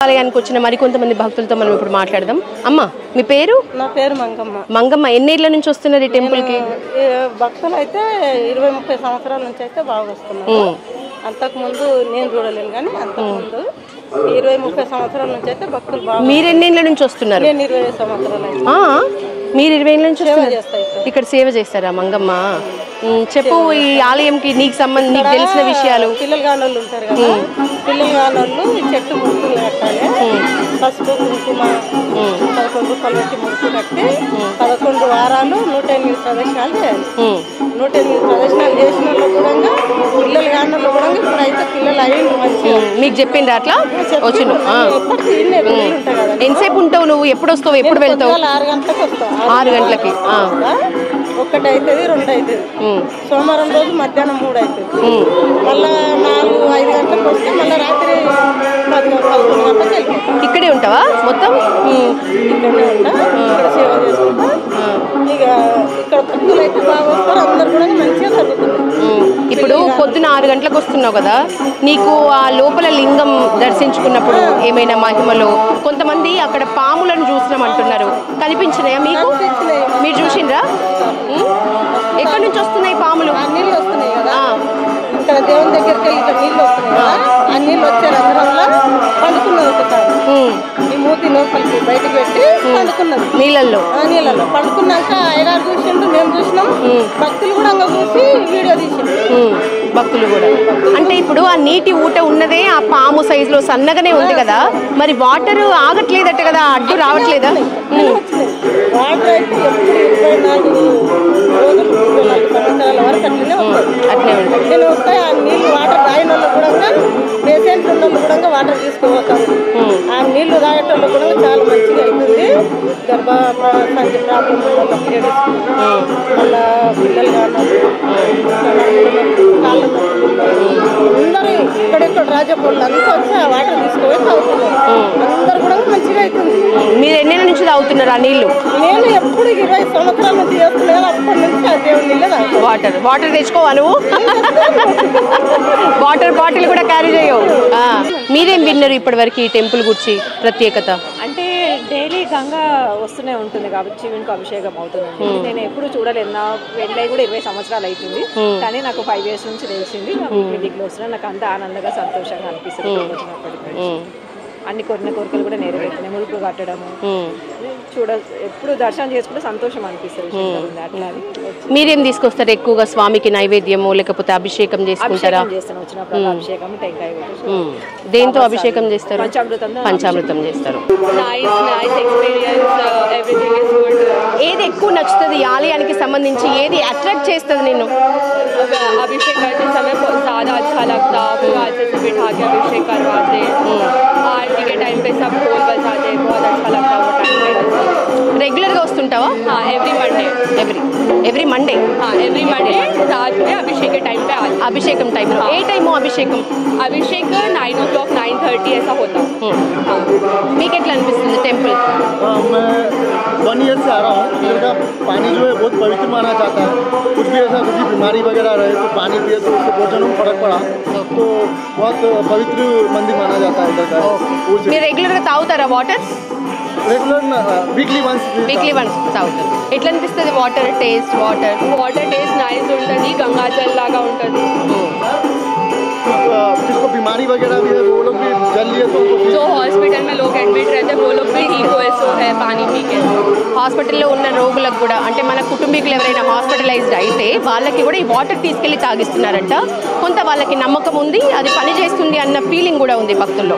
ఆలయానికి వచ్చిన మరికొంతమంది భక్తులతో మనం ఇప్పుడు మాట్లాడదాం. అమ్మ, మీ పేరు? నా పేరు మంగమ్మ. మంగమ్మ, ఎన్నేళ్ల నుంచి వస్తున్నారు ఈ టెంపుల్ కి? భక్తులు అయితే 20-30 సంవత్సరాల నుంచి అయితే బాగా వస్తున్నారు. అంతకుముందు నేను చూడలేను కానీ అంతకుముందు 20-30 సంవత్సరాల నుంచి అయితే భక్తులు బాగా. మీరు ఎన్నేళ్ల నుంచి వస్తున్నారు? నేను 20 సంవత్సరాలు. మీరు 20 ఏళ్ళ నుంచి ఇక్కడ సేవ చేస్తారా మంగమ్మ? చెప్పు, ఈ ఆలయంకి నీకు తెలిసిన విషయాలు. పిల్లలు కానోళ్ళు ఉంటారు కదా, పిల్లలు కానోళ్ళు ఈ చెట్టు ముడుకులు కట్టాలి. పసుపు కుంకుమ 11 రూపాయలు పెట్టి ముడుకు కట్టి 11 వారాలు 108 ప్రదర్శనాలు చేయాలి. 108 ప్రదర్శనాలు చేసిన వాళ్ళు కూడా పిల్లలు కానోళ్ళు కూడా ఇప్పుడు అయితే పిల్లలు అయ్యింది మంచిగా. మీకు చెప్పిండ్రు అట్లా వచ్చిన? ఎంతసేపు ఉంటావు నువ్వు? ఎప్పుడు వస్తావు, ఎప్పుడు వెళ్తావు? 6 గంటలకు వస్తావు. 6 గంటలకి 1 అవుతుంది, 2 అవుతుంది. సోమవారం రోజు మధ్యాహ్నం 3 అవుతుంది. మళ్ళా 4-5 గంటలకు వస్తే మళ్ళీ రాత్రి 10-11 గంటలకు వెళ్ళిపోతాం. ఇక్కడే ఉంటావా మొత్తం? ఇక్కడనే ఉంటా, ఇక్కడ సేవ చేసుకుంటా. ఇక ఇక్కడ భక్తులు అయితే బాగా వస్తారు, అందరు కూడా మంచిగా జరుగుతుంది. ఇప్పుడు పొద్దున 6 గంటలకు వస్తున్నావు కదా, నీకు ఆ లోపల లింగం దర్శించుకున్నప్పుడు ఏమైనా మహిమలో? కొంతమంది అక్కడ పాములను చూసినామంటున్నారు, కనిపించినాయా మీకు? మీరు చూసిండ్రా? ఎక్కడి నుంచి వస్తున్నాయి పాములు? నీళ్ళు వస్తున్నాయి కదా, ఇక్కడ దేవుని దగ్గరికి వెళ్ళి నీళ్ళు వస్తున్నాయి కదా, ఆ నీళ్ళు వచ్చే రంధ్రంలో పండుకున్నది ఒకసారి. ఈ మూతి లోపలికి బయటకు పెట్టి పండుకున్నది నీళ్ళల్లో పండుకున్నాక అయ్యగారు చూసిండు, మేము చూసినాం, భక్తులు కూడా చూసి వీడియో తీసిండు. భక్తులు కూడా అంటే ఇప్పుడు ఆ నీటి ఊట ఉన్నదే ఆ పాము సైజు లో సన్నగానే ఉంది కదా, మరి వాటర్ ఆగట్లేదట కదా, అడ్డు రావట్లేదా? వాటర్ అయితే ఎప్పుడు 24 రోజులు 24 సంవత్సరాల వరకు అట్లనే వస్తాయి. ఆ నీళ్ళు వాటర్ తాగిన వాళ్ళు కూడా, పేషెంట్లు ఉన్న వాళ్ళు కూడా వాటర్ తీసుకుపోతారు. ఆ నీళ్లు తాగేటోళ్ళు కూడా చాలా మంచిగా అవుతుంది. గర్భసంచి ప్రాబ్లం ఉన్న పీరియడ్స్, మళ్ళా పిల్లలు కానీ కాళ్ళ అందరూ ఇక్కడెక్కడ రాజపూర్లు అంతా వచ్చి ఆ వాటర్ తీసుకుపోయి తాగుతున్నారు. అందరు కూడా మంచిగా అవుతుంది. మీరు ఎన్నేళ్ళ నుంచి తాగుతున్నారు ఆ నీళ్లు? నేను ఎప్పుడు 20 సంవత్సరాల నుంచి చేస్తున్నాను, అప్పటి నుంచి ఆ దేవుని నీళ్ళే తాగుతాను. వాటర్ తెచ్చుకోవా నువ్వు? వాటర్ బాటిల్ కూడా క్యారీ చేయవు? మీరేం విన్నారు ఇప్పటి వరకు ఈ టెంపుల్ గురించి ప్రత్యేకత? అంటే డైలీ గంగా వస్తూనే ఉంటుంది కాబట్టి శివునికి అభిషేకం అవుతుంది. నేను ఎప్పుడు చూడలేదు, నా వెళ్ళి కూడా 20 సంవత్సరాలు అవుతుంది, కానీ నాకు 5 years నుంచి తెలిసింది. ఇంటికి వస్తున్నా, నాకు అంత ఆనందంగా సంతోషంగా అనిపిస్తుంది. వచ్చినప్పటికీ అన్ని కోరికలు కూడా నెరవేరుతున్నాయి. ముడుపు కట్టడము ఎప్పుడు దర్శనం చేసుకుంటే సంతోషం అనిపిస్తుంది. అట్లా మీరేం తీసుకొస్తారు ఎక్కువగా స్వామికి? నైవేద్యము లేకపోతే అభిషేకం చేసుకుంటారా? చేస్తాను, వచ్చినప్పుడు అభిషేకం టెంకాయ. దేంతో అభిషేకం చేస్తారు? పంచామృతం చేస్తారు. ఏది ఎక్కువ నచ్చుతుంది ఈ ఆలయానికి సంబంధించి? ఏది అట్రాక్ట్ చేస్తుంది నిన్ను? अभिषेक करते समय बहुत ज़्यादा अच्छा लगता है। पूरा अच्छे से बिठा के अभिषेक करवाते, आरती के टाइम पे सब ढोल बजाते, बहुत अच्छा लगता है वो टाइम पे। रेगुलर वस्तुंटावा? हाँ, एवरी मंडे हाँ, एवरी मंडे रात में अभिषेक के टाइम पे आते। अभिषेकम टाइम लो ए टाइम अभिषेकम 9 o'clock 9:30 ऐसा होता। మీకు ఎట్లా అనిపిస్తుంది టెంపుల్? मैं 1 year से आ रहा हूँ। इधर का पानी जो है बहुत पवित्र माना जाता है। कुछ भी ऐसा कुछ बीमारी वगैरह रहे तो पानी पिए तो उससे भोजनों में फर्क पड़ा, तो बहुत पवित्र मंदिर माना जाता है इधर का। మీరు రెగ్యులర్గా తాగుతారా వాటర్? रेगुलर वीकली वंस తాగుతారు. ఎట్లా అనిపిస్తుంది water taste? Water taste nice ఉంటుంది, గంగాజల్ లాగా ఉంటుంది. जिसको बीमारी वगैरह भी है वो लोग भी जल लिए तो जो हॉस्पिटल में लोग एडमिट रहते हैं वो लोग भी EOSO है पानी पी के। హాస్పిటల్లో ఉన్న రోగులకు కూడా, అంటే మన కుటుంబీకులు ఎవరైనా హాస్పిటలైజ్డ్ అయితే వాళ్ళకి కూడా ఈ వాటర్ తీసుకెళ్లి తాగిస్తున్నారంట. కొంత వాళ్ళకి నమ్మకం ఉంది, అది పని చేస్తుంది అన్న ఫీలింగ్ కూడా ఉంది భక్తుల్లో.